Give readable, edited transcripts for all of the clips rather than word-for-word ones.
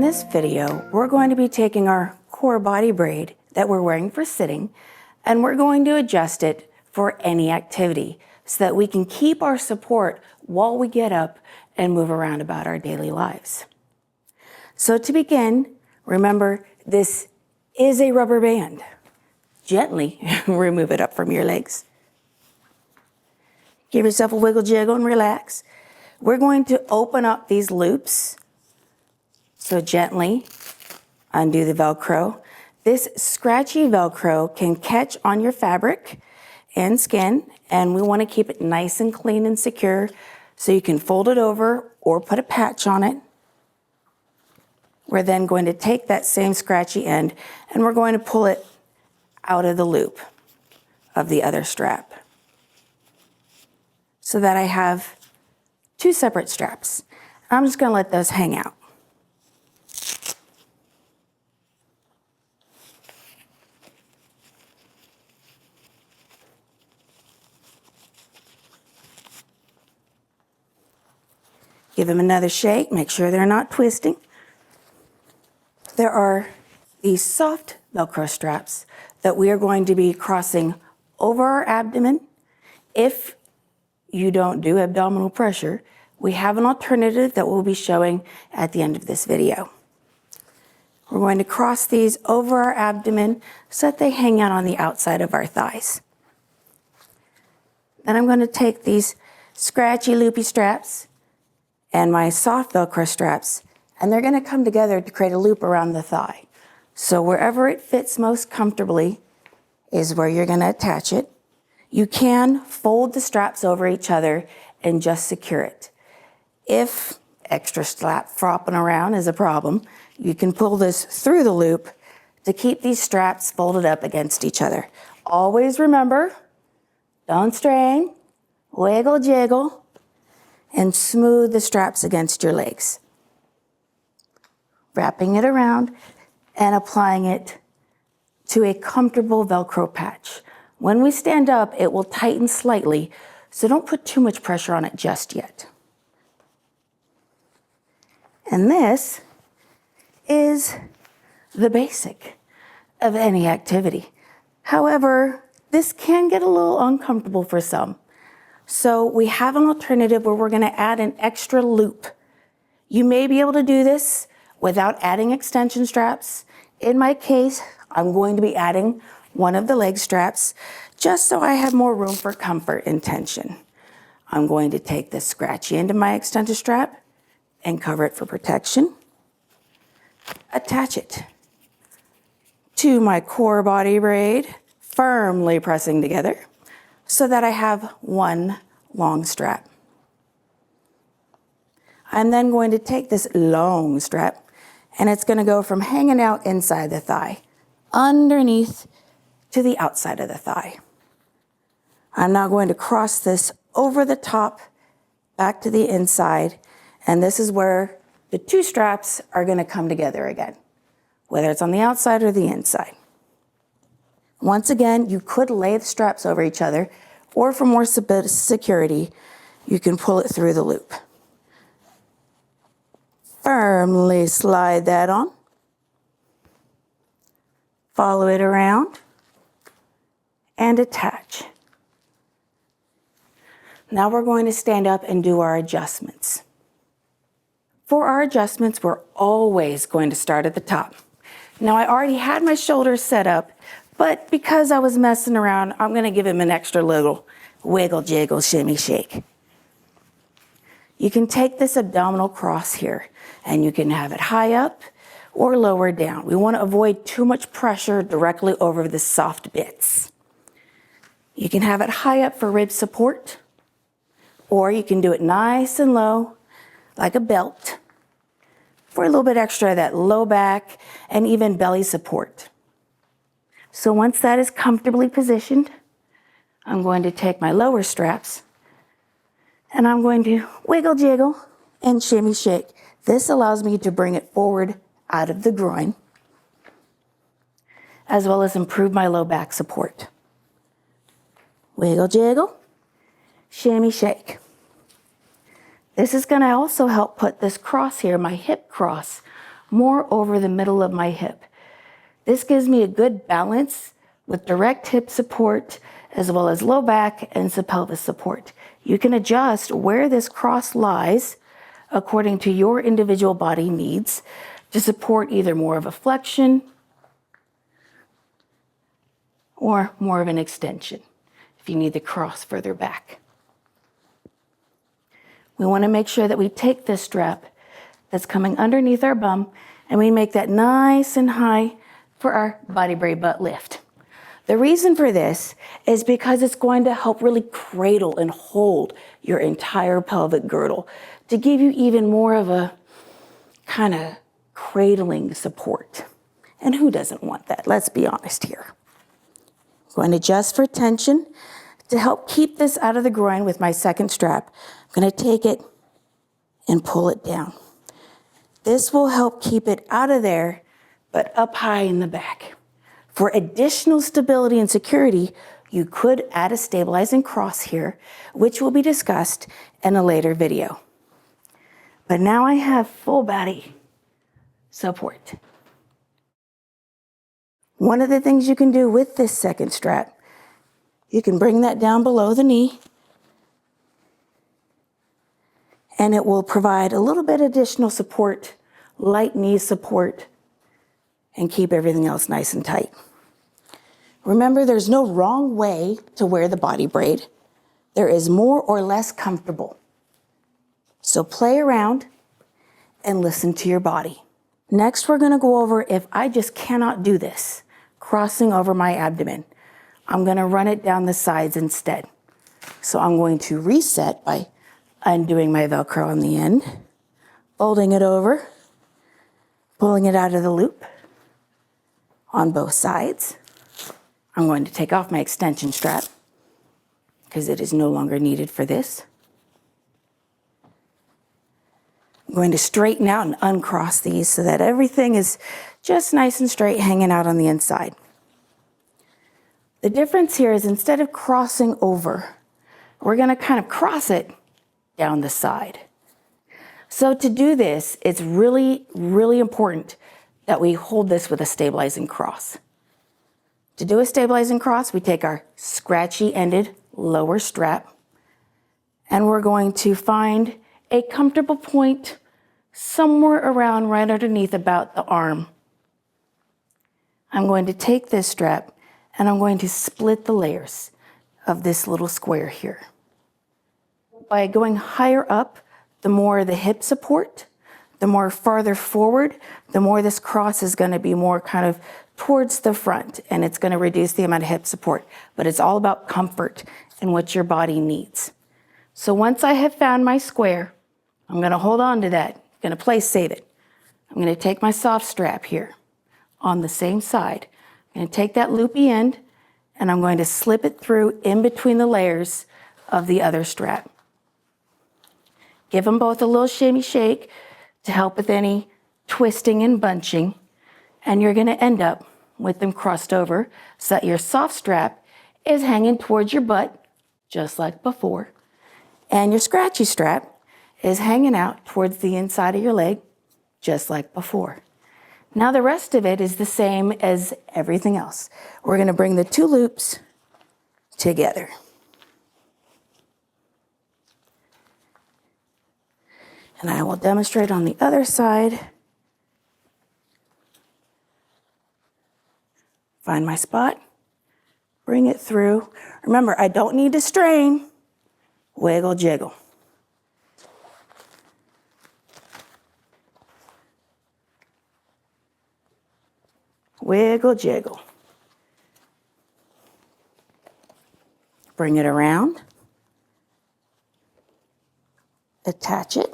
this video, we're going to be taking our core body braid that we're wearing for sitting, and we're going to adjust it for any activity so that we can keep our support while we get up and move around about our daily lives. So to begin, remember this is a rubber band. Gently remove it up from your legs. Give yourself a wiggle jiggle and relax. We're going to open up these loops. So gently undo the Velcro. This scratchy Velcro can catch on your fabric and skin, and we want to keep it nice and clean and secure so you can fold it over or put a patch on it. We're then going to take that same scratchy end and we're going to pull it out of the loop of the other strap so that I have two separate straps. I'm just going to let those hang out. Give them another shake, make sure they're not twisting. There are these soft Velcro straps that we are going to be crossing over our abdomen. If you don't do abdominal pressure, we have an alternative that we'll be showing at the end of this video. We're going to cross these over our abdomen so that they hang out on the outside of our thighs. Then I'm going to take these scratchy loopy straps and my soft Velcro straps, and they're going to come together to create a loop around the thigh. So wherever it fits most comfortably is where you're going to attach it. You can fold the straps over each other and just secure it. If extra strap flopping around is a problem, you can pull this through the loop to keep these straps folded up against each other. Always remember, don't strain, wiggle jiggle, and smooth the straps against your legs. Wrapping it around and applying it to a comfortable Velcro patch. When we stand up, it will tighten slightly, so don't put too much pressure on it just yet. And this is the basic of any activity. However, this can get a little uncomfortable for some. So we have an alternative where we're going to add an extra loop. You may be able to do this without adding extension straps. In my case, I'm going to be adding one of the leg straps just so I have more room for comfort and tension. I'm going to take this scratchy end of my extension strap and cover it for protection. Attach it to my core body braid, firmly pressing together so that I have one long strap. I'm then going to take this long strap and it's going to go from hanging out inside the thigh, underneath to the outside of the thigh. I'm now going to cross this over the top, back to the inside, and this is where the two straps are going to come together again, whether it's on the outside or the inside. Once again, you could lay the straps over each other, or for more security, you can pull it through the loop. Firmly slide that on. Follow it around and attach. Now we're going to stand up and do our adjustments. For our adjustments, we're always going to start at the top. Now I already had my shoulders set up, but because I was messing around, I'm going to give him an extra little wiggle, jiggle, shimmy, shake. You can take this abdominal cross here and you can have it high up or lower down. We want to avoid too much pressure directly over the soft bits. You can have it high up for rib support, or you can do it nice and low like a belt for a little bit extra of that low back and even belly support. So once that is comfortably positioned, I'm going to take my lower straps and I'm going to wiggle, jiggle, and shimmy, shake. This allows me to bring it forward out of the groin, as well as improve my low back support. Wiggle, jiggle, shimmy, shake. This is going to also help put this cross here, my hip cross, more over the middle of my hip. This gives me a good balance with direct hip support as well as low back and subpelvis support. You can adjust where this cross lies according to your individual body needs to support either more of a flexion or more of an extension if you need the cross further back. We want to make sure that we take this strap that's coming underneath our bum and we make that nice and high for our body braid butt lift. The reason for this is because it's going to help really cradle and hold your entire pelvic girdle to give you even more of a kind of cradling support. And who doesn't want that? Let's be honest here. I'm going to adjust for tension. To help keep this out of the groin with my second strap, I'm going to take it and pull it down. This will help keep it out of there, but up high in the back. For additional stability and security, you could add a stabilizing cross here, which will be discussed in a later video. But now I have full body support. One of the things you can do with this second strap, you can bring that down below the knee, and it will provide a little bit additional support, light knee support, and keep everything else nice and tight. Remember, there's no wrong way to wear the body braid. There is more or less comfortable. So play around and listen to your body. Next, we're gonna go over if I just cannot do this, crossing over my abdomen. I'm gonna run it down the sides instead. So I'm going to reset by undoing my Velcro on the end, folding it over, pulling it out of the loop on both sides. I'm going to take off my extension strap because it is no longer needed for this. I'm going to straighten out and uncross these so that everything is just nice and straight hanging out on the inside. The difference here is instead of crossing over, we're going to kind of cross it down the side. So to do this, it's really, really important that we hold this with a stabilizing cross. To do a stabilizing cross, we take our scratchy ended lower strap and we're going to find a comfortable point somewhere around right underneath about the arm. I'm going to take this strap and I'm going to split the layers of this little square here. By going higher up, the more the hip support, the more farther forward, the more this cross is going to be more kind of towards the front, and it's going to reduce the amount of hip support. But it's all about comfort and what your body needs. So once I have found my square, I'm going to hold on to that. I'm going to place save it. I'm going to take my soft strap here on the same side. I'm going to take that loopy end and I'm going to slip it through in between the layers of the other strap. Give them both a little shimmy shake to help with any twisting and bunching. And you're going to end up with them crossed over so that your soft strap is hanging towards your butt, just like before. And your scratchy strap is hanging out towards the inside of your leg, just like before. Now the rest of it is the same as everything else. We're going to bring the two loops together. And I will demonstrate on the other side. Find my spot, bring it through. Remember, I don't need to strain. Wiggle, jiggle. Wiggle, jiggle. Bring it around. Attach it.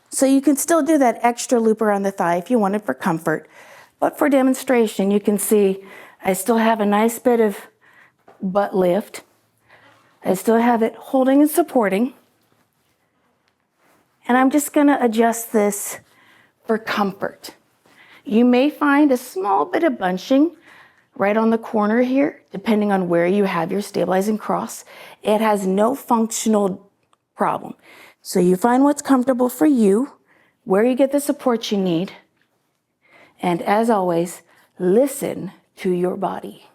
So you can still do that extra loop around the thigh if you want it for comfort. But for demonstration, you can see I still have a nice bit of butt lift. I still have it holding and supporting. And I'm just going to adjust this for comfort. You may find a small bit of bunching right on the corner here, depending on where you have your stabilizing cross. It has no functional problem. So you find what's comfortable for you, where you get the support you need, and as always, listen to your body.